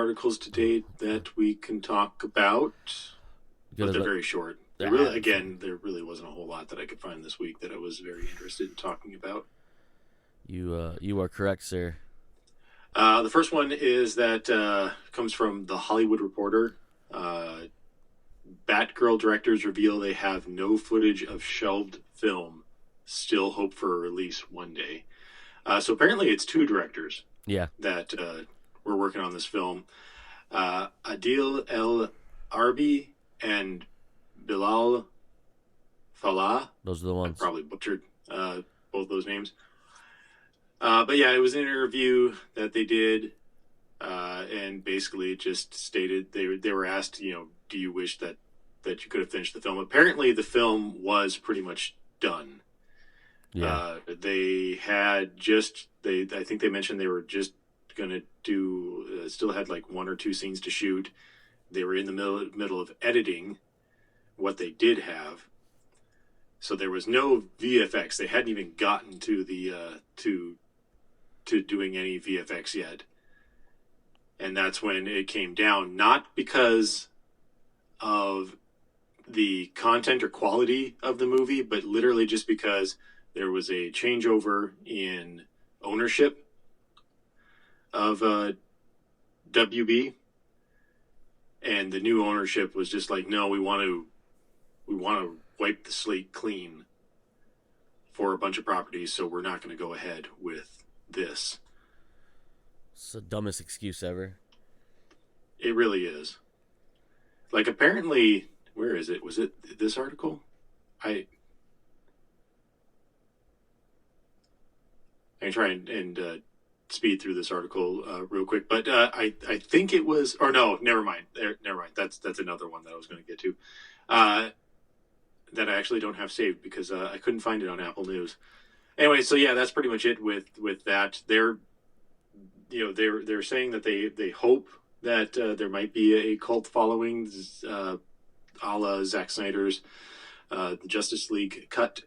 articles to date that we can talk about, but they're very short. There really wasn't a whole lot that I could find this week that I was very interested in talking about. You are correct, sir. The first one is that comes from The Hollywood Reporter. Batgirl directors reveal they have no footage of shelved film. Still hope for a release one day. So apparently it's two directors that were working on this film. Adil El Arbi and Bilal Falah. Those are the ones. I probably butchered both those names. But yeah, it was an interview that they did, and basically it just stated they were asked, do you wish that you could have finished the film? Apparently the film was pretty much done. Yeah. I think they mentioned they were just going to do, still had like one or two scenes to shoot. They were in the middle of editing what they did have. So there was no VFX. They hadn't even gotten to the, to doing any VFX yet. And that's when it came down, not because of the content or quality of the movie, but literally just because there was a changeover in ownership of WB, and the new ownership was just like, no, we want to wipe the slate clean for a bunch of properties, so we're not going to go ahead with this. It's the dumbest excuse ever. It really is. Like, apparently, where is it? Was it this article? I can try and speed through this article real quick, but I think it was, or no, never mind. Never mind. That's another one that I was going to get to, that I actually don't have saved because I couldn't find it on Apple News. Anyway, so yeah, that's pretty much it with that. They're saying that they hope that there might be a cult following, a la Zack Snyder's the Justice League cut,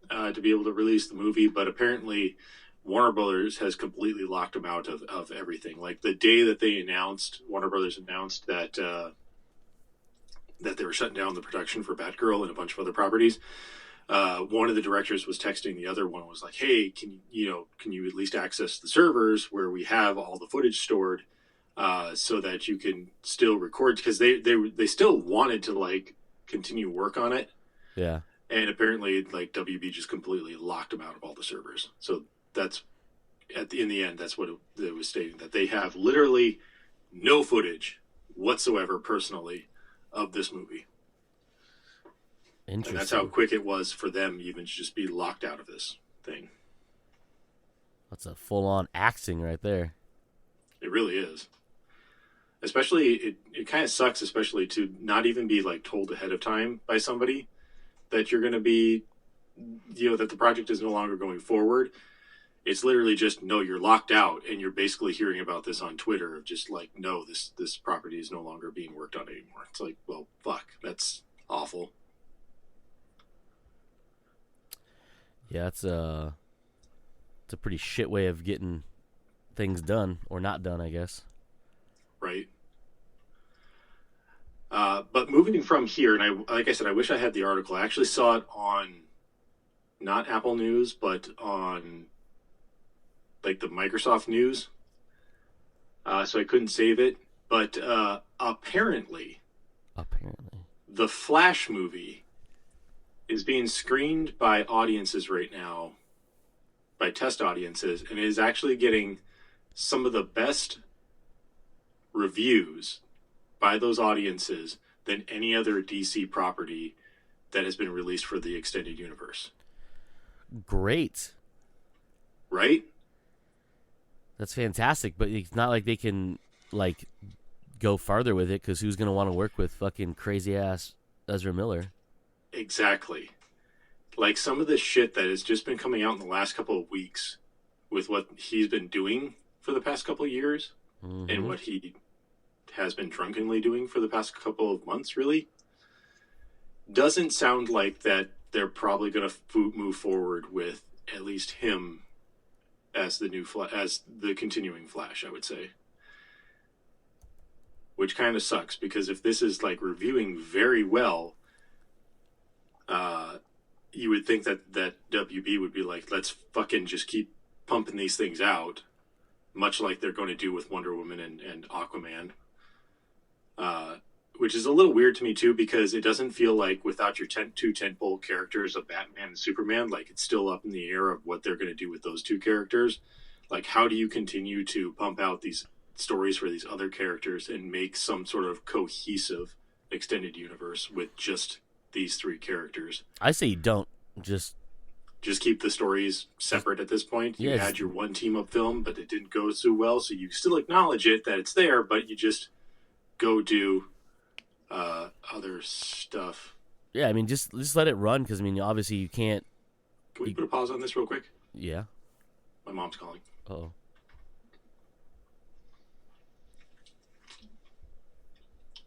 to be able to release the movie, but apparently Warner Brothers has completely locked them out of everything. Like the day that Warner Brothers announced that they were shutting down the production for Batgirl and a bunch of other properties. One of the directors was texting the other one, was like, hey, can you at least access the servers where we have all the footage stored, so that you can still record, because they still wanted to like continue work on it. Yeah. And apparently like WB just completely locked them out of all the servers. So that's in the end, that's what it was stating, that they have literally no footage whatsoever personally of this movie. Interesting. And that's how quick it was for them even to just be locked out of this thing. That's a full-on axing right there. It really is. Especially, it kind of sucks, especially to not even be like told ahead of time by somebody that you're going to be, that the project is no longer going forward. It's literally just, no, you're locked out, and you're basically hearing about this on Twitter of just like, no, this property is no longer being worked on anymore. It's like, well, fuck, that's awful. Yeah, it's a pretty shit way of getting things done, or not done, I guess. Right. But moving from here, and like I said, I wish I had the article. I actually saw it on not Apple News, but on like the Microsoft News. So I couldn't save it. But apparently, the Flash movie is being screened by audiences right now, by test audiences, and is actually getting some of the best reviews by those audiences than any other DC property that has been released for the extended universe. Great. Right? That's fantastic, but it's not like they can like go farther with it, because who's going to want to work with fucking crazy-ass Ezra Miller? Exactly. Like some of the shit that has just been coming out in the last couple of weeks with what he's been doing for the past couple of years, and what he has been drunkenly doing for the past couple of months, really, doesn't sound like that they're probably going to move forward with at least him as the new as the continuing Flash, I would say. which kind of sucks because if this is like reviewing very well, you would think that WB would be like, let's fucking just keep pumping these things out, much like they're going to do with Wonder Woman and Aquaman. Which is a little weird to me too, because it doesn't feel like without your two tentpole characters of Batman and Superman, like it's still up in the air of what they're going to do with those two characters. Like, how do you continue to pump out these stories for these other characters and make some sort of cohesive extended universe with just these three characters? I say you don't. Just keep the stories separate at this point. You had your one team up film, but it didn't go so well, so you still acknowledge it that it's there, but you just go do other stuff. Yeah, I mean, just let it run, because I mean, obviously you can't. Can we put a pause on this real quick? Yeah. My mom's calling. Oh.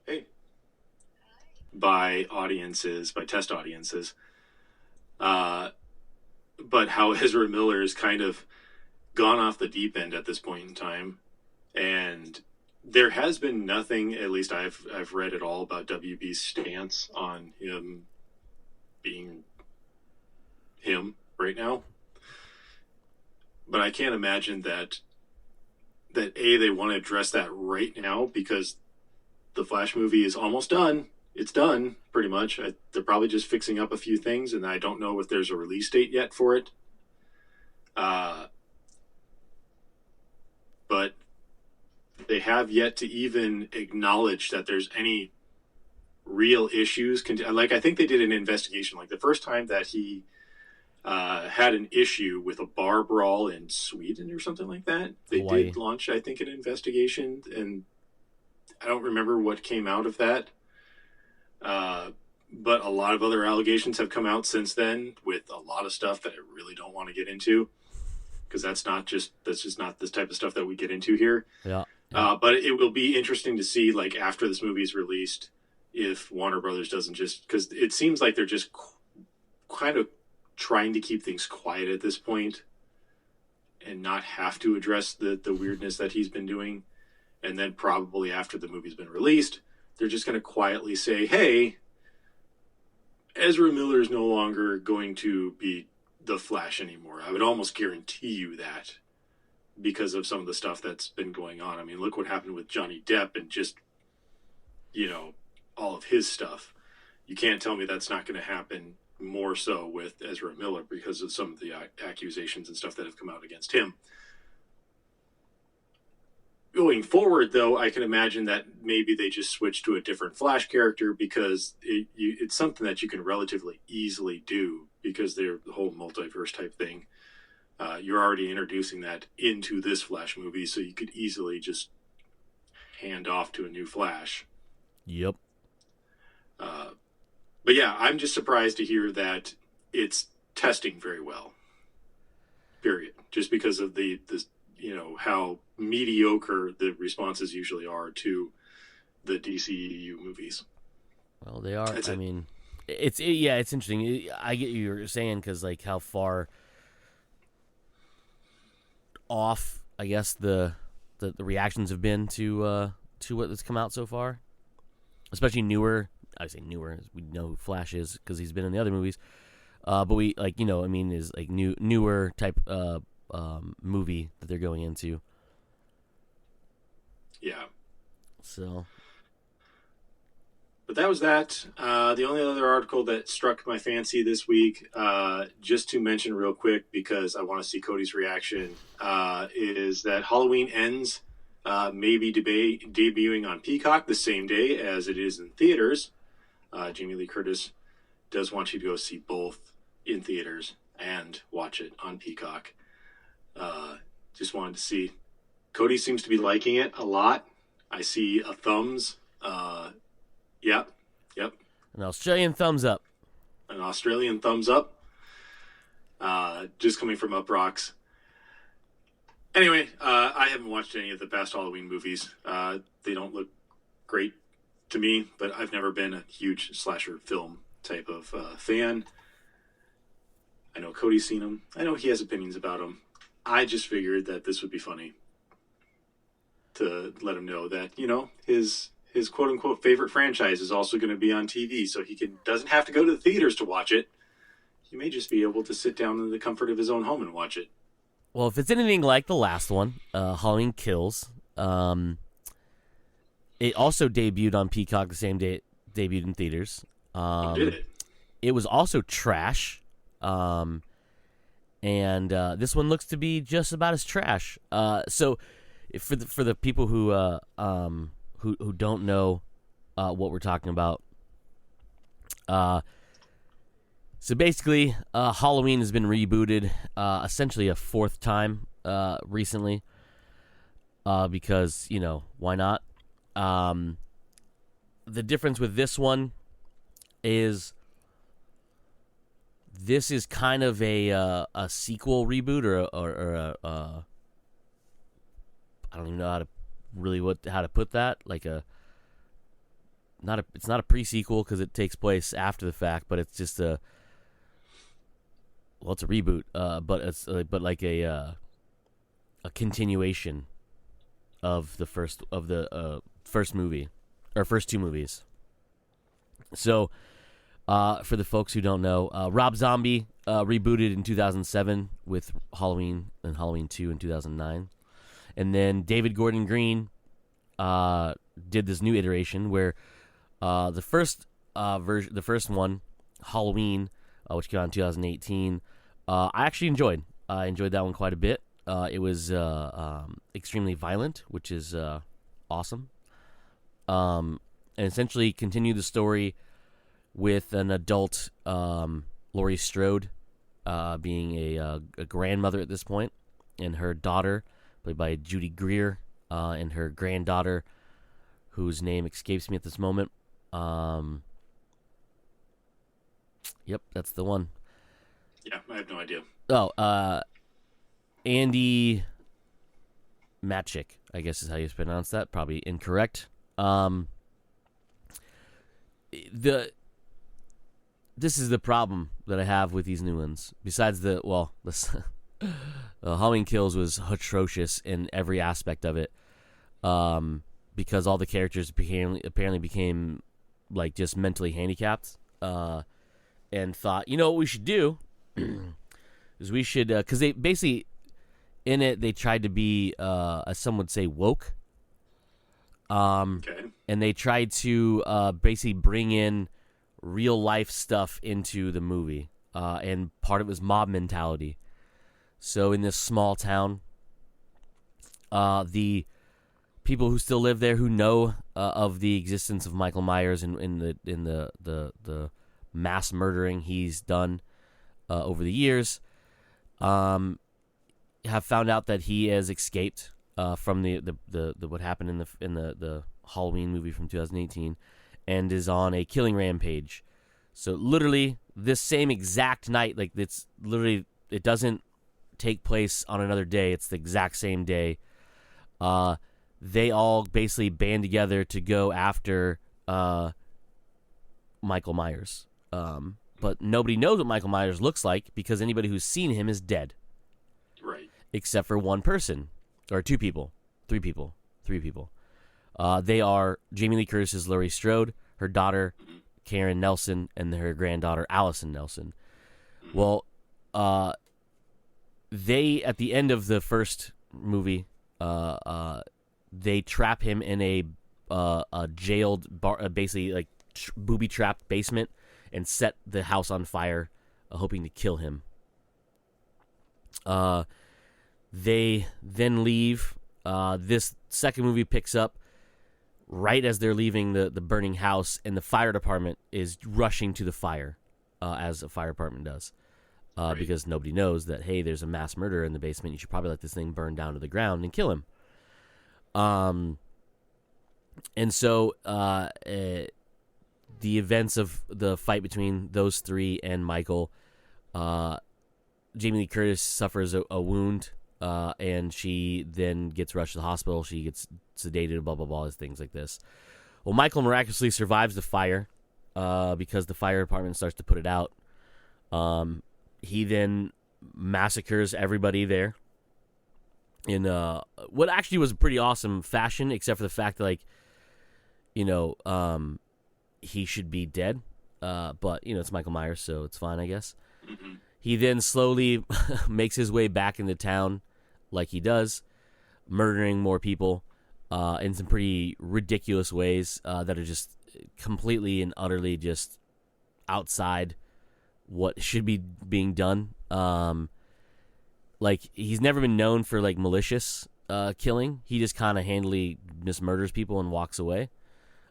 Hey. By test audiences. But how Ezra Miller has kind of gone off the deep end at this point in time, and there has been nothing, at least I've read at all, about WB's stance on him being him right now. But I can't imagine that they want to address that right now, because the Flash movie is almost done. It's done, pretty much. They're probably just fixing up a few things, and I don't know if there's a release date yet for it. But they have yet to even acknowledge that there's any real issues. Like, I think they did an investigation. Like, the first time that he had an issue with a bar brawl in Sweden or something like that, they did launch, I think, an investigation, and I don't remember what came out of that. But a lot of other allegations have come out since then, with a lot of stuff that I really don't want to get into, because that's just not this type of stuff that we get into here. Yeah. But it will be interesting to see, like, after this movie is released, if Warner Brothers doesn't just, because it seems like they're just kind of trying to keep things quiet at this point and not have to address the weirdness that he's been doing. And then probably after the movie's been released, they're just going to quietly say, hey, Ezra Miller is no longer going to be the Flash anymore. I would almost guarantee you that, because of some of the stuff that's been going on. I mean, look what happened with Johnny Depp and just, all of his stuff. You can't tell me that's not going to happen more so with Ezra Miller, because of some of the accusations and stuff that have come out against him. Going forward, though, I can imagine that maybe they just switch to a different Flash character, because it's something that you can relatively easily do, because they're the whole multiverse type thing. You're already introducing that into this Flash movie, so you could easily just hand off to a new Flash. Yep. But yeah, I'm just surprised to hear that it's testing very well. Period. Just because of the how mediocre the responses usually are to the DCEU movies. Well, they are. I mean, it's interesting. I get what you're saying, because like how far off, I guess, the reactions have been to what has come out so far, especially newer. I say newer, we know who Flash is because he's been in the other movies. But we is like newer type movie that they're going into. Yeah. So. But that was that. The only other article that struck my fancy this week, just to mention real quick, because I want to see Cody's reaction, is that Halloween Ends may be debuting on Peacock the same day as it is in theaters. Jamie Lee Curtis does want you to go see both in theaters and watch it on Peacock. Just wanted to see. Cody seems to be liking it a lot. I see a thumbs. Yep. An Australian thumbs up. An Australian thumbs up. Just coming from Uprocks. Anyway, I haven't watched any of the past Halloween movies. They don't look great to me, but I've never been a huge slasher film type of fan. I know Cody's seen them. I know he has opinions about them. I just figured that this would be funny to let him know that, his his quote unquote favorite franchise is also going to be on TV, so he doesn't have to go to the theaters to watch it. He may just be able to sit down in the comfort of his own home and watch it. Well, if it's anything like the last one, Halloween Kills, it also debuted on Peacock the same day it debuted in theaters. Did it? It was also trash, and this one looks to be just about as trash. So, for the people who don't know what we're talking about, so basically, Halloween has been rebooted essentially a fourth time recently, because, why not? The difference with this one is this is kind of a sequel reboot or I don't even know how to put that, like it's not a pre-sequel because it takes place after the fact, but it's just it's a reboot, but it's like a continuation of the first movie or first two movies. So, for the folks who don't know, Rob Zombie rebooted in 2007 with Halloween and Halloween 2 in 2009, and then David Gordon Green did this new iteration where the first one, Halloween, which came out in 2018, I actually enjoyed. I enjoyed that one quite a bit. It was extremely violent, which is awesome. And essentially continued the story with an adult Laurie Strode being a grandmother at this point, and her daughter, played by Judy Greer, and her granddaughter, whose name escapes me at this moment. Yep, that's the one. Yeah, I have no idea. Oh, Andy Matchik, I guess is how you pronounce that. Probably incorrect. This is the problem that I have with these new ones. Besides Halloween Kills was atrocious in every aspect of it, because all the characters apparently became like just mentally handicapped, and thought, what we should do is we should, because they basically in it they tried to be, as some would say, woke. Okay. And they tried to basically bring in real life stuff into the movie, and part of it was mob mentality. So in this small town, the people who still live there, who know of the existence of Michael Myers and in the mass murdering he's done over the years, have found out that he has escaped from the what happened in the Halloween movie from 2018, and is on a killing rampage. So literally this same exact night, like it's literally, it doesn't take place on another day. It's the exact same day. They all basically band together to go after Michael Myers. But nobody knows what Michael Myers looks like because anybody who's seen him is dead. Right. Except for one person. Or three people. They are Jamie Lee Curtis's Laurie Strode, her daughter Karen Nelson, and her granddaughter Allison Nelson. Well, they, at the end of the first movie, they trap him in a jailed basically like booby trapped basement, and set the house on fire, hoping to kill him. They then leave. This second movie picks up right as they're leaving the burning house, and the fire department is rushing to the fire, as a fire department does, Right. because nobody knows that, hey, there's a mass murderer in the basement. You should probably let this thing burn down to the ground and kill him. And so the events of the fight between those three and Michael, Jamie Lee Curtis suffers a wound, and she then gets rushed to the hospital. She gets sedated, blah, blah, blah, things like this. Well, Michael miraculously survives the fire, because the fire department starts to put it out. He then massacres everybody there in what actually was a pretty awesome fashion, except for the fact that, like, he should be dead. But it's Michael Myers, so it's fine, I guess. Mm-hmm. He then slowly makes his way back into town, like he does, murdering more people in some pretty ridiculous ways that are just completely and utterly just outside what should be being done. Like, he's never been known for like malicious killing. He just kind of handily just murders people and walks away.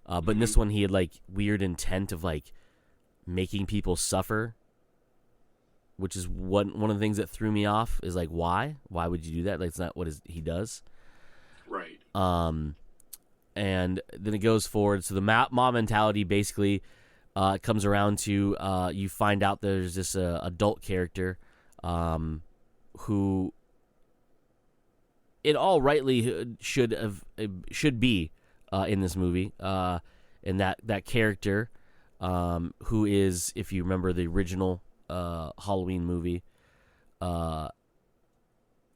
But in this one, he had like weird intent of like making people suffer, which is one of the things that threw me off. Is like, why would you do that? Like, it's not what he does. Right. And then it goes forward. So the mob mentality basically comes around to you find out there's this adult character who, in all rightly, should be in this movie. And that character, who is, if you remember the original Halloween movie,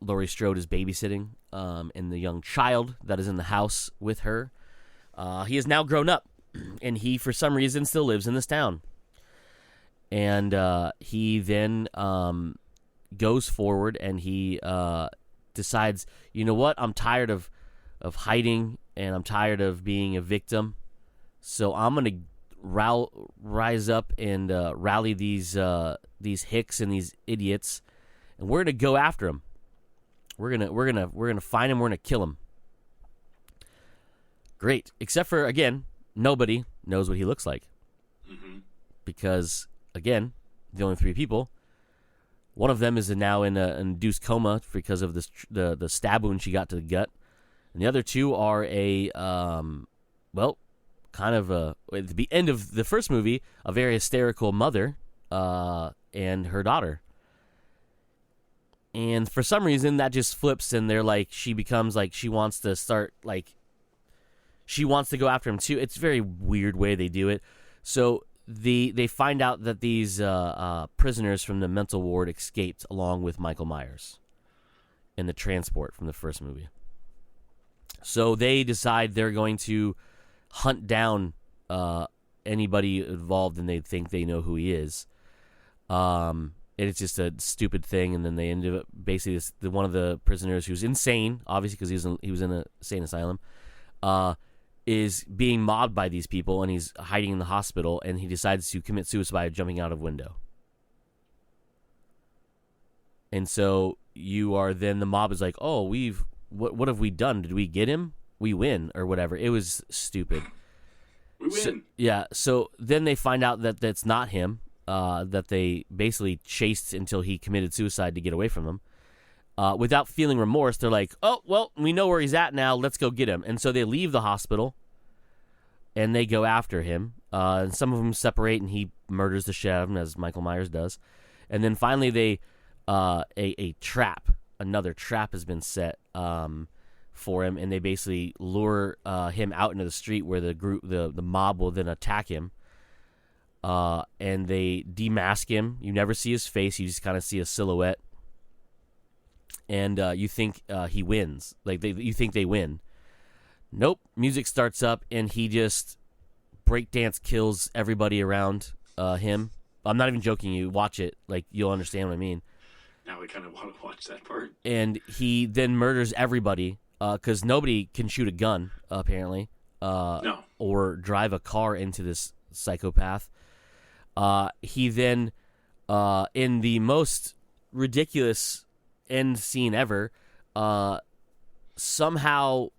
Laurie Strode is babysitting, and the young child that is in the house with her, he is now grown up, and he, for some reason, still lives in this town. And he then goes forward, and he decides, you know what, I'm tired of hiding, and I'm tired of being a victim, so I'm going to rise up and rally these hicks and these idiots, and we're going to go after them. We're gonna find him. We're gonna kill him. Great, except for, again, nobody knows what he looks like, because again, the only three people. One of them is now in an induced coma because of the stab wound she got to the gut, and the other two are kind of at the end of the first movie, a very hysterical mother and her daughter. And for some reason, that just flips, and they're like, she becomes like, she wants to start, like, she wants to go after him too. It's a very weird way they do it. So they find out that these prisoners from the mental ward escaped along with Michael Myers in the transport from the first movie. So they decide they're going to hunt down anybody involved, and they think they know who he is. And it's just a stupid thing, and then they ended up basically one of the prisoners, who's insane, obviously because he was in a insane asylum, is being mobbed by these people, and he's hiding in the hospital, and he decides to commit suicide by jumping out of window. And so the mob is like, oh, what have we done? Did we get him? We win, or whatever. It was stupid. We win. So then they find out that that's not him. That they basically chased until he committed suicide to get away from them. Without feeling remorse, they're like, oh, well, we know where he's at now. Let's go get him. And so they leave the hospital, and they go after him. And some of them separate, and he murders the shit out of him, as Michael Myers does. And then finally they another trap has been set for him, and they basically lure him out into the street where the mob will then attack him. And they demask him. You never see his face. You just kind of see a silhouette. And you think he wins. You think they win. Nope. Music starts up, and he just breakdance kills everybody around him. I'm not even joking. You watch it. Like, you'll understand what I mean. Now I kind of want to watch that part. And he then murders everybody because nobody can shoot a gun, apparently. No. Or drive a car into this psychopath. He then, in the most ridiculous end scene ever, somehow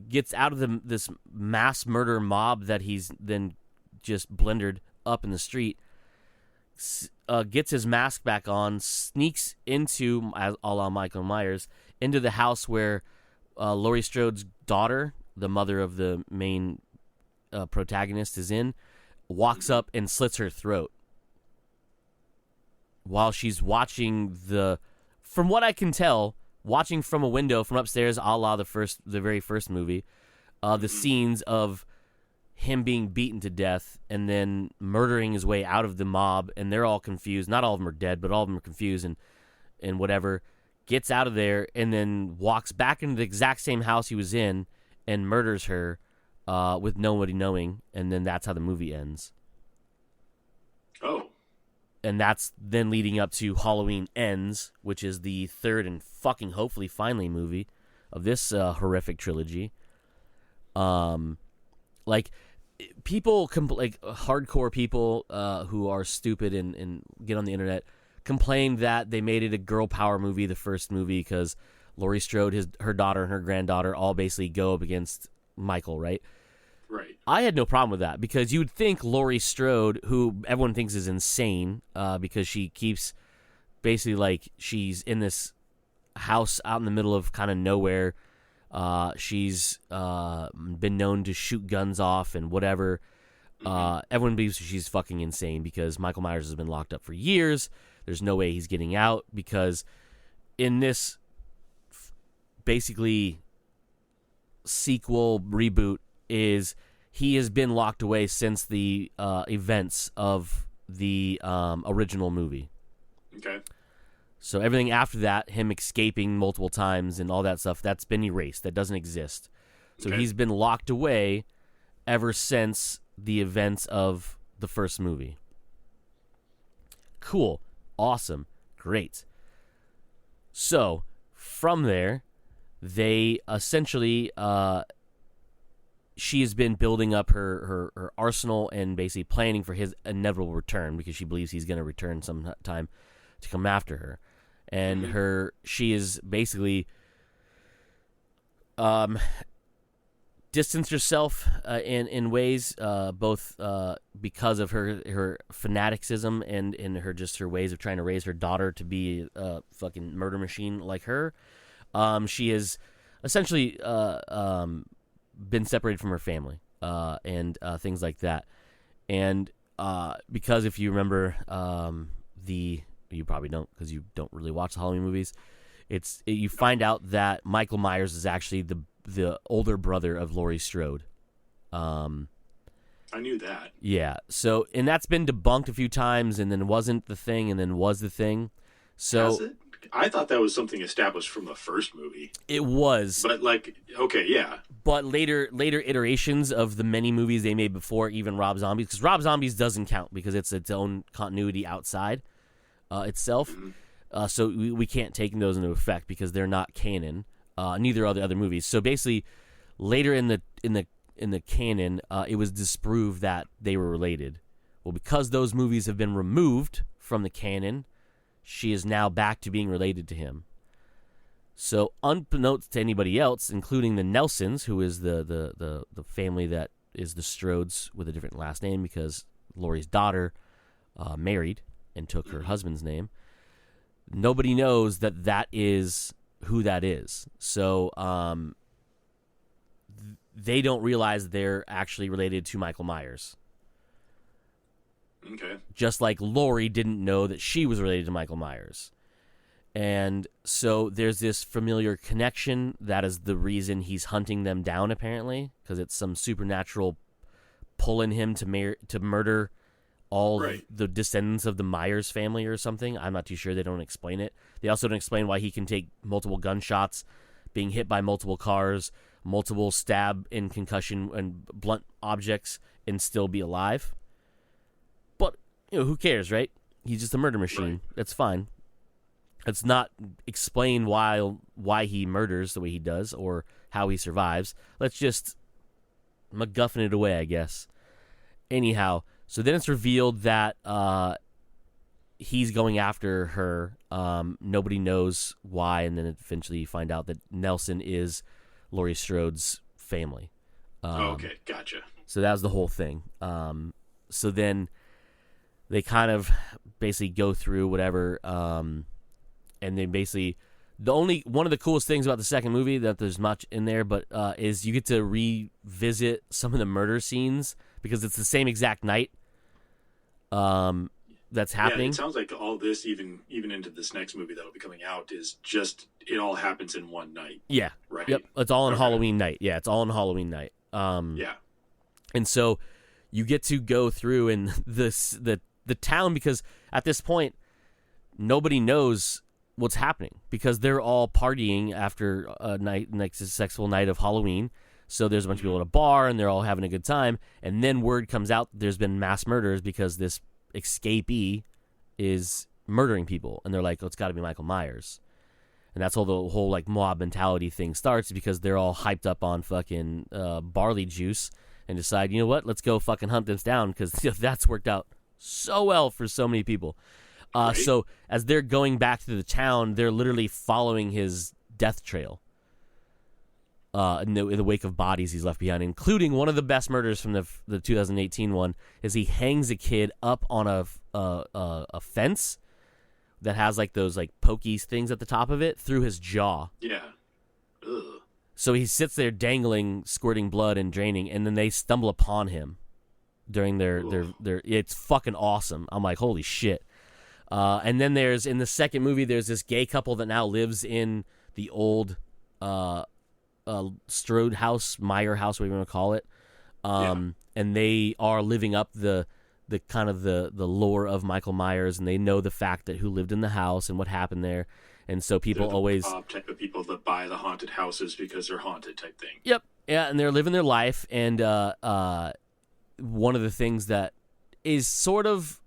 gets out of this mass murder mob that he's then just blendered up in the street, gets his mask back on, sneaks into, a la Michael Myers, into the house where Laurie Strode's daughter, the mother of the main protagonist, is in, walks up and slits her throat while she's watching from what I can tell, watching from a window from upstairs, a la the very first movie, the scenes of him being beaten to death and then murdering his way out of the mob, and they're all confused. Not all of them are dead, but all of them are confused and whatever. Gets out of there and then walks back into the exact same house he was in and murders her with nobody knowing, and then that's how the movie ends. Oh. And that's then leading up to Halloween Ends, which is the third and fucking hopefully finally movie of this horrific trilogy. Like people, like hardcore people who are stupid and get on the internet complain that they made it a girl power movie, the first movie, because Laurie Strode, her daughter, and her granddaughter all basically go up against Michael, right? Right. I had no problem with that because you would think Laurie Strode, who everyone thinks is insane because she keeps basically like she's in this house out in the middle of kind of nowhere. She's been known to shoot guns off and whatever. Everyone believes she's fucking insane because Michael Myers has been locked up for years. There's no way he's getting out because in this basically sequel reboot is he has been locked away since the events of the original movie. Okay. So everything after that, him escaping multiple times and all that stuff, that's been erased. That doesn't exist. So he's been locked away ever since the events of the first movie. Cool. Awesome. Great. So from there, they essentially... she has been building up her arsenal and basically planning for his inevitable return because she believes he's going to return sometime to come after her. And she is basically distanced herself in ways both because of her fanaticism and in her ways of trying to raise her daughter to be a fucking murder machine like her. She has essentially been separated from her family and things like that. And because if you remember you probably don't because you don't really watch the Halloween movies, you find out that Michael Myers is actually the older brother of Laurie Strode. I knew that. Yeah. So, and that's been debunked a few times and then wasn't the thing and then was the thing. So, has it? I thought that was something established from the first movie. It was. But like, okay, yeah. But later iterations of the many movies they made before, even Rob Zombies, because Rob Zombies doesn't count because it's its own continuity outside itself. So we can't take those into effect because they're not canon. Neither are the other movies. So basically, later in the canon, it was disproved that they were related. Well, because those movies have been removed from the canon, she is now back to being related to him. So, unbeknownst to anybody else, including the Nelsons, who is the family that is the Strodes with a different last name because Laurie's daughter married and took her husband's name, nobody knows that is who that is. So, they don't realize they're actually related to Michael Myers. Okay. Just like Laurie didn't know that she was related to Michael Myers. And so there's this familiar connection. That is the reason he's hunting them down, apparently, because it's some supernatural pulling him to murder all the descendants of the Myers family or something. I'm not too sure. They don't explain it. They also don't explain why he can take multiple gunshots, being hit by multiple cars, multiple stab and concussion and blunt objects, and still be alive. But, who cares, right? He's just a murder machine. Right. That's fine. It's not explain why he murders the way he does or how he survives. Let's just MacGuffin it away, I guess. Anyhow, so then it's revealed that he's going after her. Nobody knows why, and then eventually you find out that Nelson is Laurie Strode's family. Okay, gotcha. So that was the whole thing. So then they kind of basically go through whatever, and then basically one of the coolest things about the second movie, that there's much in there, but is you get to revisit some of the murder scenes because it's the same exact night that's happening. Yeah, it sounds like all this, even into this next movie that'll be coming out, is just it all happens in one night. Yeah. Right. Yep. It's all on Halloween night. Yeah, it's all on Halloween night. Yeah. And so you get to go through in the town because at this point nobody knows what's happening because they're all partying after a successful night of Halloween. So there's a bunch of people at a bar, and they're all having a good time. And then word comes out there's been mass murders because this escapee is murdering people. And they're like, oh, it's got to be Michael Myers. And that's how the whole like mob mentality thing starts, because they're all hyped up on fucking barley juice and decide, you know what, let's go fucking hunt this down, because that's worked out so well for so many people. Right. So as they're going back to the town, they're literally following his death trail in the wake of bodies he's left behind, including one of the best murders from the 2018 one is he hangs a kid up on a fence that has like those like pokey things at the top of it through his jaw. Yeah. Ugh. So he sits there dangling, squirting blood and draining, and then they stumble upon him during their it's fucking awesome. I'm like, holy shit. And then in the second movie, there's this gay couple that now lives in the old Strode house, Meyer house, whatever you want to call it. And they are living up the kind of the lore of Michael Myers, and they know the fact that who lived in the house and what happened there. And so people they're the always type of people that buy the haunted houses because they're haunted type thing. Yep. Yeah, and they're living their life. And one of the things that is sort of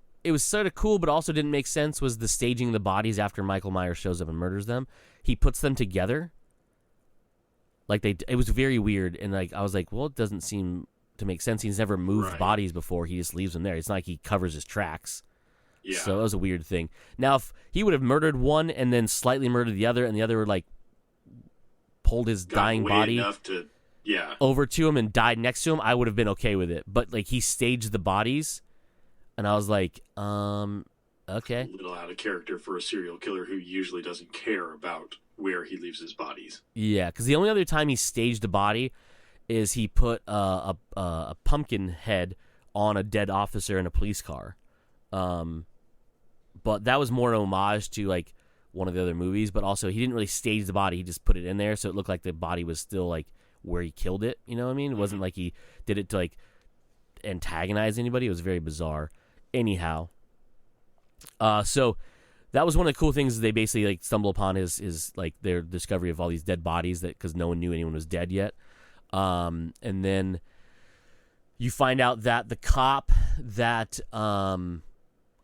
cool but also didn't make sense was the staging of the bodies after Michael Myers shows up and murders them. He puts them together. Like it was very weird, and like I was like, well, it doesn't seem to make sense. He's never moved bodies before. He just leaves them there. It's not like he covers his tracks. Yeah. So that was a weird thing. Now, if he would have murdered one and then slightly murdered the other, and the other like pulled his dying body over to him and died next to him, I would have been okay with it. But like he staged the bodies, and I was like, okay. A little out of character for a serial killer who usually doesn't care about where he leaves his bodies. Yeah, because the only other time he staged a body is he put a pumpkin head on a dead officer in a police car. But that was more an homage to like one of the other movies, but also he didn't really stage the body. He just put it in there so it looked like the body was still like where he killed it. You know what I mean? It wasn't like he did it to like antagonize anybody. It was very bizarre. Anyhow, so that was one of the cool things. They basically like stumble upon his like their discovery of all these dead bodies because no one knew anyone was dead yet. And then you find out that the cop that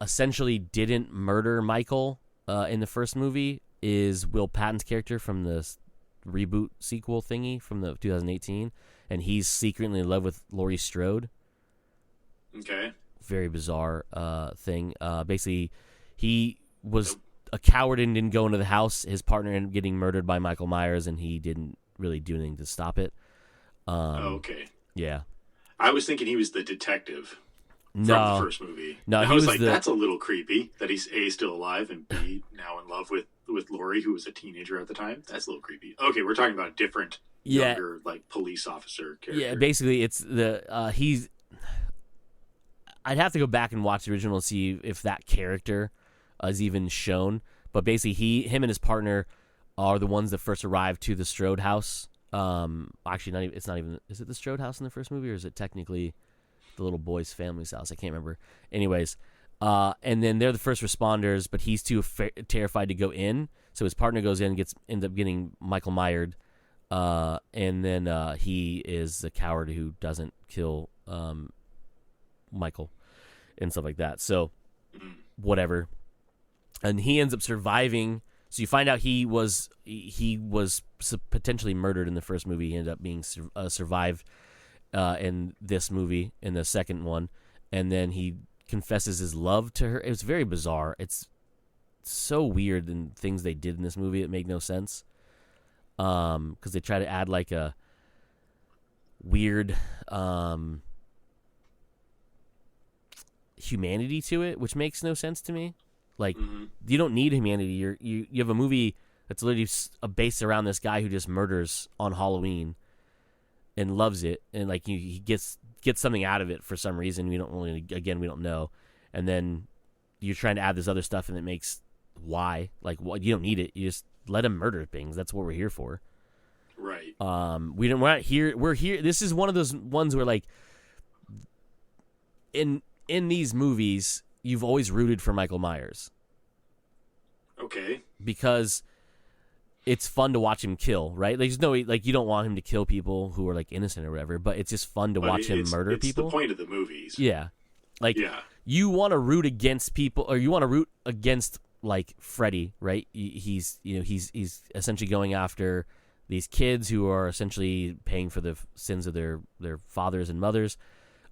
essentially didn't murder Michael in the first movie is Will Patton's character from the reboot sequel thingy from the 2018, and he's secretly in love with Laurie Strode. Okay. Very bizarre thing. Basically, he was a coward and didn't go into the house. His partner ended up getting murdered by Michael Myers, and he didn't really do anything to stop it. Okay. Yeah. I was thinking he was the detective from the first movie. No, I was like, that's a little creepy that he's A, still alive, and B, now in love with Laurie, who was a teenager at the time. That's a little creepy. Okay, we're talking about a different, younger, like, police officer character. Yeah, basically, it's he's... I'd have to go back and watch the original and see if that character is even shown. But basically, him and his partner are the ones that first arrived to the Strode house. Actually, it's not even. Is it the Strode house in the first movie, or is it technically the little boy's family's house? I can't remember. Anyways, and then they're the first responders, but he's too terrified to go in. So his partner goes in, and ends up getting Michael Myers, and then he is the coward who doesn't kill Michael and stuff like that. So whatever, and he ends up surviving. So you find out he was potentially murdered in the first movie. He ended up being survived in this movie, in the second one, and then he confesses his love to her. It was very bizarre. It's so weird, and things they did in this movie that make no sense. Because they try to add like a weird humanity to it, which makes no sense to me. Like, you don't need humanity. You have a movie that's literally based around this guy who just murders on Halloween and loves it, and like he gets something out of it for some reason. We don't know. And then you're trying to add this other stuff, and it makes why? Like, well, you don't need it. You just let him murder things. That's what we're here for. Right. We're not here. We're here. This is one of those ones where like in these movies, you've always rooted for Michael Myers. Okay. Because it's fun to watch him kill, right? Like, there's no, like, you don't want him to kill people who are like innocent or whatever, but it's just fun to watch him murder people. It's the point of the movies. Yeah. Like, you want to root against people, or you want to root against, like, Freddy, right? He's essentially going after these kids who are essentially paying for the sins of their fathers and mothers.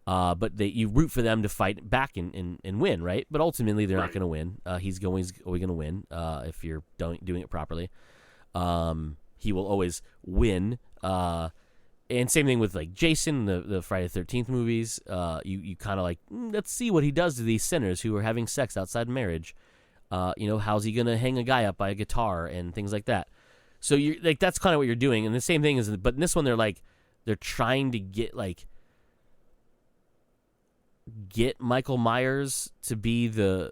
But you root for them to fight back and win, right? But ultimately, they're not going to win. He's always going to win if you're doing it properly. He will always win. And same thing with, like, Jason, the Friday the 13th movies. You kind of like, let's see what he does to these sinners who are having sex outside marriage. How's he going to hang a guy up by a guitar and things like that. So you're like, that's kind of what you're doing. And the same thing is, but in this one, they're trying to get Michael Myers to be the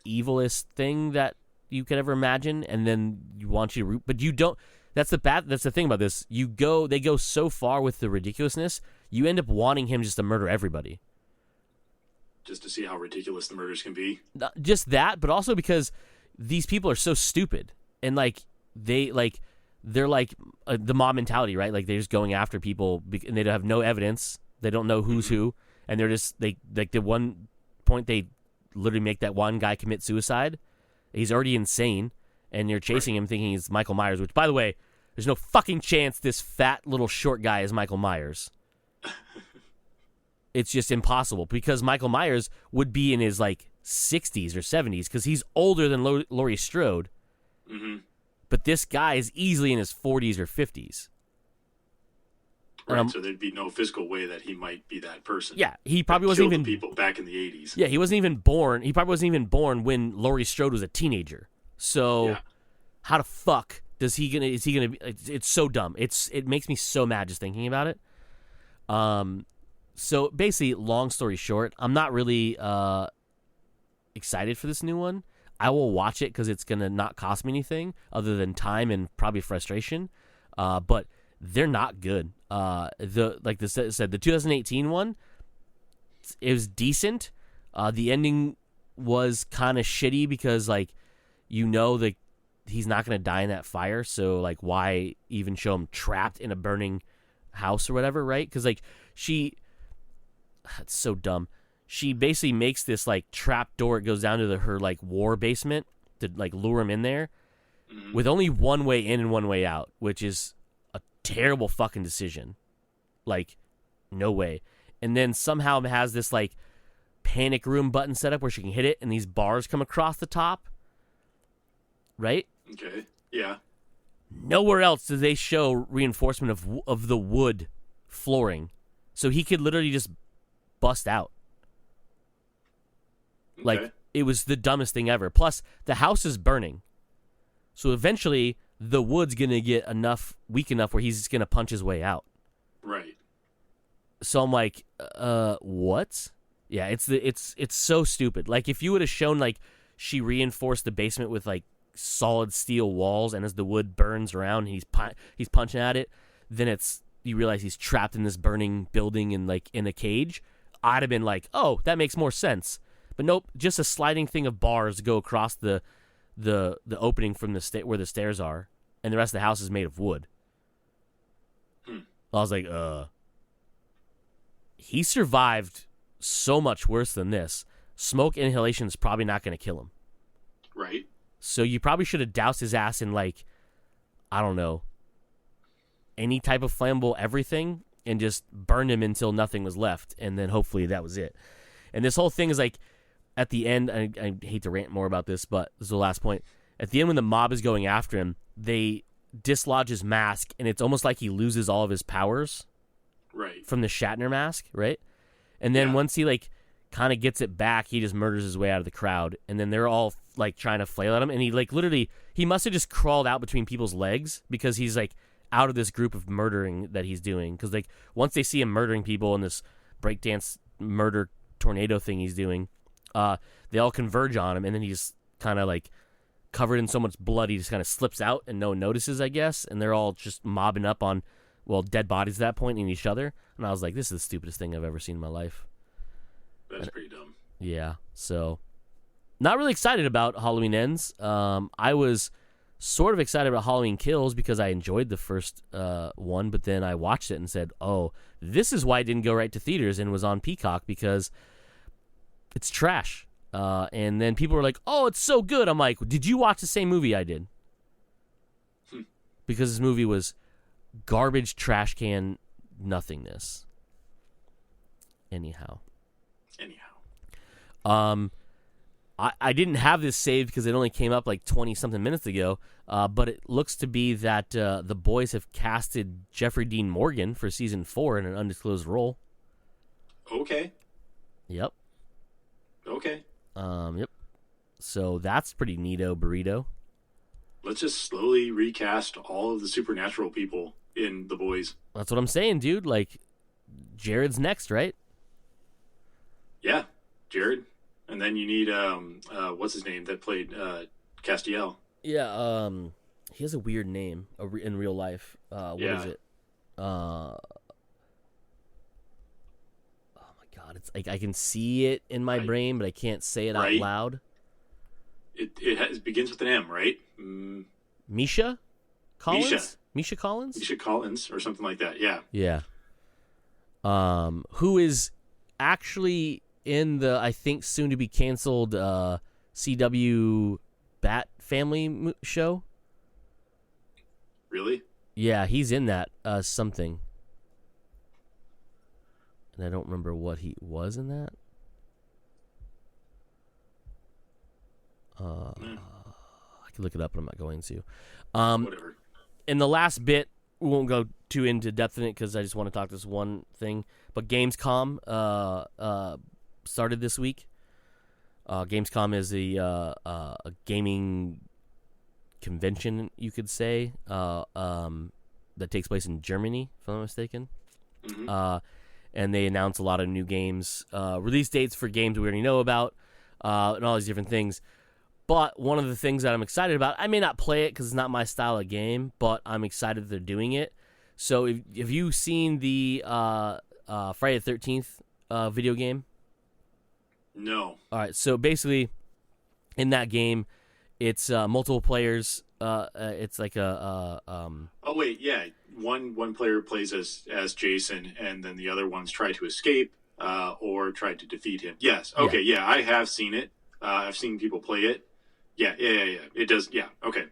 evilest thing that you could ever imagine, and then you want you to root, but you don't. That's the thing about this. They go so far with the ridiculousness, you end up wanting him just to murder everybody. Just to see how ridiculous the murders can be. Not just that, but also because these people are so stupid, and they're like the mob mentality, right? Like, they're just going after people, and they have no evidence. They don't know who's who, and they're just the one point they literally make that one guy commit suicide. He's already insane, and you're chasing him thinking he's Michael Myers, which, by the way, there's no fucking chance this fat little short guy is Michael Myers. It's just impossible, because Michael Myers would be in his 60s or 70s, because he's older than Laurie Strode. Mm-hmm. But this guy is easily in his 40s or 50s. Right, so there'd be no physical way that he might be that person. Yeah, he probably wasn't even people back in the 80s. Yeah, he wasn't even born. He probably wasn't even born when Laurie Strode was a teenager. So, how the fuck is he gonna be? It's so dumb. It makes me so mad just thinking about it. So basically, long story short, I'm not really excited for this new one. I will watch it because it's gonna not cost me anything other than time and probably frustration. But they're not good. Like this said, the 2018 one, it was decent. The ending was kind of shitty because he's not gonna die in that fire, so why even show him trapped in a burning house or whatever, right? Because it's so dumb. She basically makes this trap door. It goes down to her war basement to lure him in there, with only one way in and one way out, which is a terrible fucking decision. No way. And then somehow it has this panic room button set up where she can hit it, and these bars come across the top. Right? Okay. Yeah. Nowhere else do they show reinforcement of the wood flooring, so he could literally just bust out. Okay. It was the dumbest thing ever. Plus, the house is burning, so eventually the wood's gonna get weak enough where he's just gonna punch his way out. Right. So I'm like, what? Yeah, it's so stupid. If you would have shown she reinforced the basement with solid steel walls, and as the wood burns around, he's punching at it, then you realize he's trapped in this burning building in a cage. I'd have been oh, that makes more sense. But nope, just a sliding thing of bars go across the opening from where the stairs are, and the rest of the house is made of wood. I was like, he survived so much worse than this. Smoke inhalation is probably not going to kill him. Right. So you probably should have doused his ass in I don't know, any type of flammable everything, and just burned him until nothing was left, and then hopefully that was it. And this whole thing is at the end, I hate to rant more about this, but this is the last point. At the end, when the mob is going after him, they dislodge his mask, and it's almost like he loses all of his powers. Right. From the Shatner mask, right? And then once he kind of gets it back, he just murders his way out of the crowd, and then they're all trying to flail at him, and he literally, he must have just crawled out between people's legs, because he's out of this group of murdering that he's doing, because once they see him murdering people in this breakdance murder tornado thing he's doing, they all converge on him, and then he's kind of covered in so much blood, he just kind of slips out and no one notices, I guess, and they're all just mobbing up on dead bodies at that point in each other, and I was like, this is the stupidest thing I've ever seen in my life. That's pretty dumb. Yeah, so not really excited about Halloween Ends. I was sort of excited about Halloween Kills because I enjoyed the first one, but then I watched it and said, oh, this is why it didn't go right to theaters and was on Peacock, because it's trash. And then people were like, oh, it's so good. I'm like, did you watch the same movie I did? Because this movie was garbage, trash can, nothingness. Anyhow. I didn't have this saved because it only came up like 20-something minutes ago, but it looks to be that the boys have casted Jeffrey Dean Morgan for Season 4 in an undisclosed role. Okay. Yep. Okay. Yep. So that's pretty neato burrito. Let's just slowly recast all of the supernatural people in The Boys. That's what I'm saying, dude. Like, Jared's next, right? Yeah, Jared. And then you need, what's his name that played Castiel? Yeah, he has a weird name in real life. What is it? Oh my god, it's like I can see it in my brain, but I can't say it out loud. It begins with an M, right? Misha Collins? Misha Collins? Misha Collins or something like that, yeah. Yeah. Who is actually in the, I think, soon-to-be canceled CW Bat Family show. Really? Yeah, he's in that something. And I don't remember what he was in that. I can look it up, but I'm not going to. Whatever. In the last bit, we won't go too into depth in it because I just want to talk this one thing. But Gamescom started this week. Gamescom is a gaming convention, you could say, that takes place in Germany, if I'm not mistaken. Mm-hmm. And they announce a lot of new games, release dates for games we already know about, and all these different things. But one of the things that I'm excited about, I may not play it because it's not my style of game, but I'm excited that they're doing it. So have you seen the Friday the 13th video game? No. All right, so basically in that game, it's multiple players. It's like a Oh wait, yeah. One player plays as Jason, and then the other ones try to escape or try to defeat him. Yes. Okay. Yeah, I have seen it. I've seen people play it. Yeah. It does. Yeah. Okay.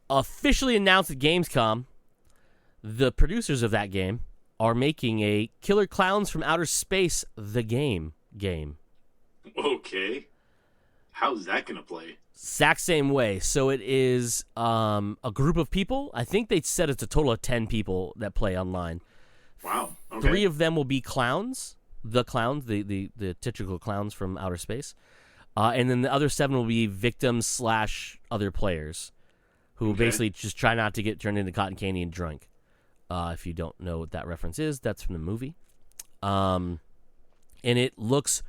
Officially announced at Gamescom, the producers of that game are making a Killer Clowns from Outer Space the game. Okay. How's that gonna play? Exact same way. So it is a group of people. I think they said it's a total of 10 people that play online. Wow. Okay. 3 of them will be clowns. The clowns, the typical clowns from outer space. And then the other 7 will be victims / other players who basically just try not to get turned into cotton candy and drunk. If you don't know what that reference is, that's from the movie. And it looks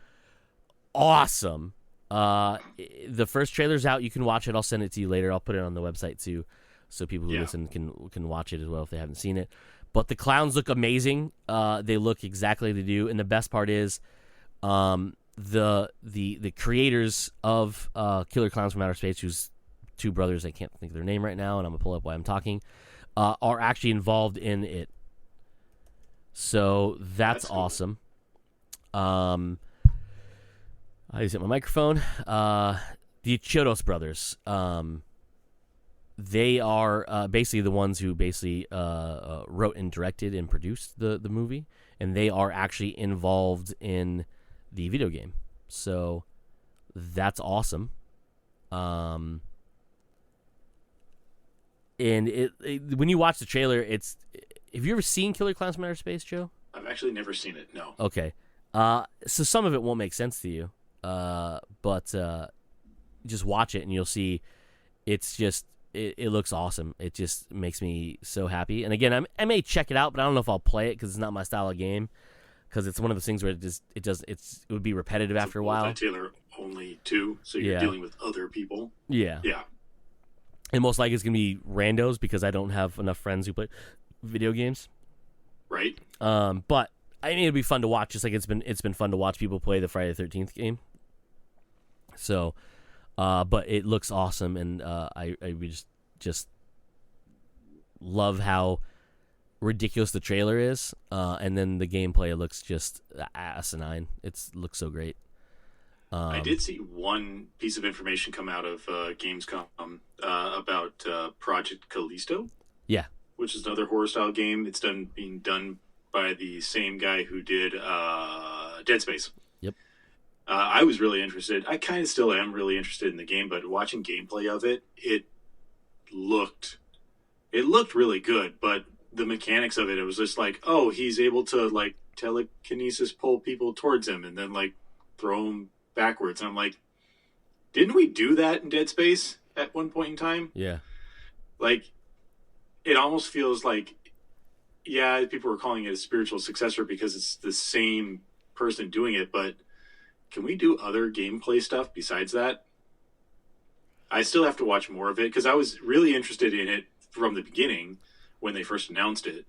awesome. The first trailer's out. You can watch it. I'll send it to you later. I'll put it on the website too, so people who listen can watch it as well if they haven't seen it. But the clowns look amazing. They look exactly like they do, and the best part is, the creators of Killer Clowns from Outer Space, who's 2 brothers. I can't think of their name right now, and I'm gonna pull up while I'm talking. Are actually involved in it. So that's cool. Awesome. I just hit my microphone. The Chodos brothers. They are basically the ones who basically wrote and directed and produced the movie, and they are actually involved in the video game. So that's awesome. And when you watch the trailer, have you ever seen Killer Clowns from Outer Space, Joe? I've actually never seen it. No. Okay. So some of it won't make sense to you. But just watch it and you'll see it's just it looks awesome. It just makes me so happy. And again, I may check it out, but I don't know if I'll play it because it's not my style of game. Because it's one of those things where it would be repetitive after a while. Taylor only 2, so you're dealing with other people. Yeah. And most likely it's gonna be randos because I don't have enough friends who play video games. Right. But I mean, it'd be fun to watch, just like it's been fun to watch people play the Friday the 13th game. So, But it looks awesome, and I just love how ridiculous the trailer is, and then the gameplay looks just asinine. It looks so great. I did see one piece of information come out of Gamescom about Project Callisto. Yeah. Which is another horror style game. It's being done by the same guy who did Dead Space. Yep. I was really interested. I kind of still am really interested in the game, but watching gameplay of it, it looked really good. But the mechanics of it, it was just like, oh, he's able to like telekinesis pull people towards him and then like throw them backwards. And I'm like, didn't we do that in Dead Space at one point in time? Yeah. Like, it almost feels like, yeah, people were calling it a spiritual successor because it's the same person doing it, but can we do other gameplay stuff besides that? I still have to watch more of it because I was really interested in it from the beginning when they first announced it,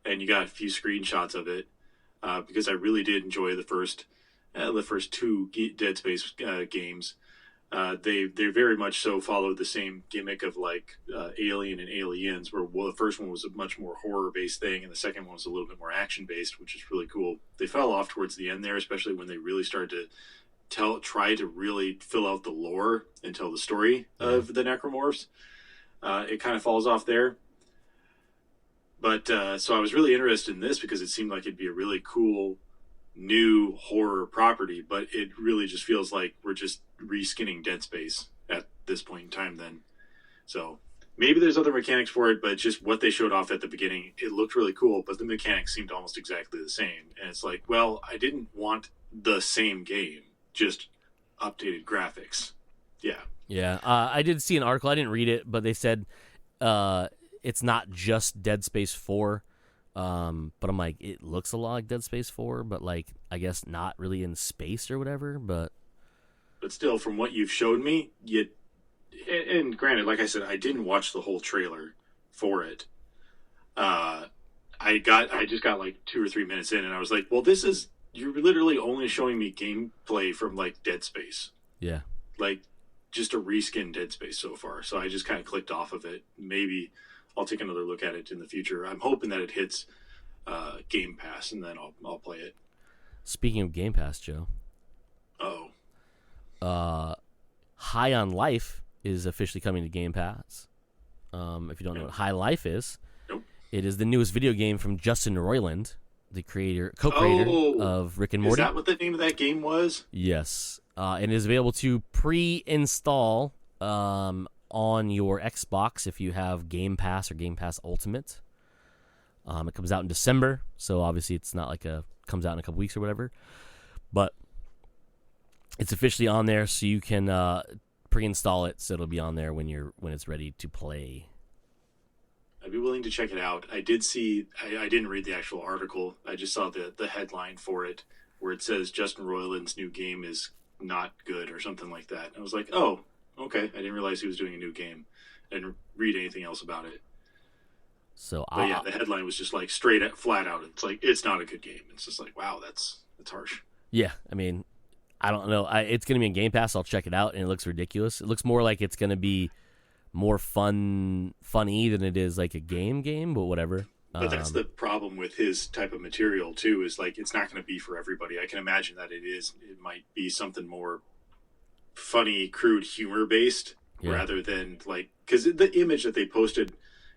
and you got a few screenshots of it because I really did enjoy the first two Dead Space games. They very much so followed the same gimmick of like Alien and Aliens, where the first one was a much more horror based thing, and the second one was a little bit more action based, which is really cool. They fell off towards the end there, especially when they really started to try to really fill out the lore and tell the story of the necromorphs. It kind of falls off there. But so I was really interested in this because it seemed like it'd be a really cool new horror property, but it really just feels like we're just reskinning Dead Space at this point in time then. So maybe there's other mechanics for it, but just what they showed off at the beginning, it looked really cool, but the mechanics seemed almost exactly the same. And it's like, well, I didn't want the same game, just updated graphics. Yeah. Yeah. I did see an article. I didn't read it, but they said it's not just Dead Space 4. But I'm like, it looks a lot like Dead Space 4, but like, I guess not really in space or whatever, but still, from what you've showed me, and granted, like I said, I didn't watch the whole trailer for it. I just got like 2 or 3 minutes in and I was like, well, you're literally only showing me gameplay from like Dead Space. Yeah. Like just a reskin Dead Space so far. So I just kind of clicked off of it. Maybe I'll take another look at it in the future. I'm hoping that it hits Game Pass, and then I'll play it. Speaking of Game Pass, Joe. High on Life is officially coming to Game Pass. If you don't know what High Life is, nope. It is the newest video game from Justin Roiland, the co-creator of Rick and Morty. Is that what the name of that game was? Yes. And it is available to pre-install on your Xbox if you have Game Pass or Game Pass Ultimate. It comes out in December, so obviously it's not like comes out in a couple weeks or whatever. But it's officially on there, so you can pre-install it, so it'll be on there when it's ready to play. I'd be willing to check it out. I did see. I didn't read the actual article. I just saw the headline for it, where it says Justin Roiland's new game is not good or something like that. And I was like, oh, okay. I didn't realize he was doing a new game. I didn't read anything else about it. So, but yeah, the headline was just like flat out. It's like, it's not a good game. It's just like, wow, that's harsh. Yeah, I mean, I don't know. It's going to be in Game Pass. I'll check it out, and it looks ridiculous. It looks more like it's going to be more funny than it is like a game, but whatever. But that's the problem with his type of material too, is like it's not going to be for everybody. I can imagine that it might be something more funny, crude humor based rather than like, because the image that they posted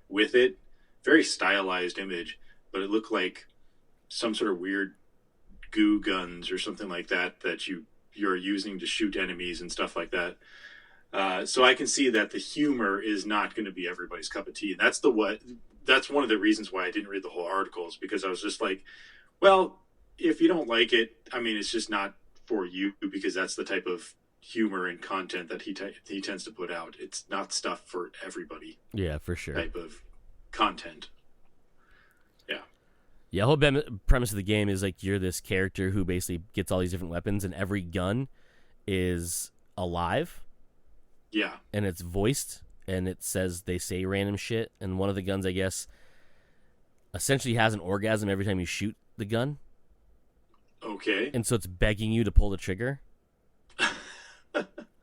with it, very stylized image, but it looked like some sort of weird goo guns or something like that you're using to shoot enemies and stuff like that. So I can see that the humor is not going to be everybody's cup of tea. And that's one of the reasons why I didn't read the whole article, is because I was just like, well, if you don't like it, I mean, it's just not for you, because that's the type of humor and content that he tends to put out. It's not stuff for everybody. Yeah, for sure. Type of content. Yeah. Yeah, the whole premise of the game is like you're this character who basically gets all these different weapons, and every gun is alive. Yeah. And it's voiced, and they say random shit, and one of the guns, I guess, essentially has an orgasm every time you shoot the gun. Okay. And so it's begging you to pull the trigger.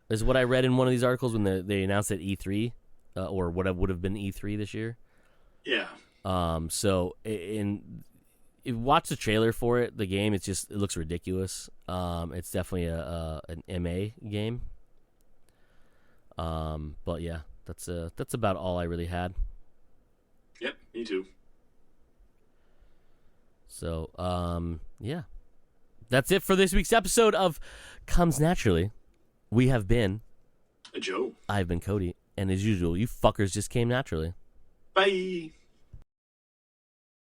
is what I read in one of these articles when they announced at E3, or what would have been E3 this year. Yeah. So watch the trailer for it. The game, it looks ridiculous. It's definitely an MA game. But yeah, that's about all I really had. Yep, me too. So, yeah. That's it for this week's episode of Comes Naturally. We have been Joe. I've been Cody, and as usual, you fuckers just came naturally. Bye.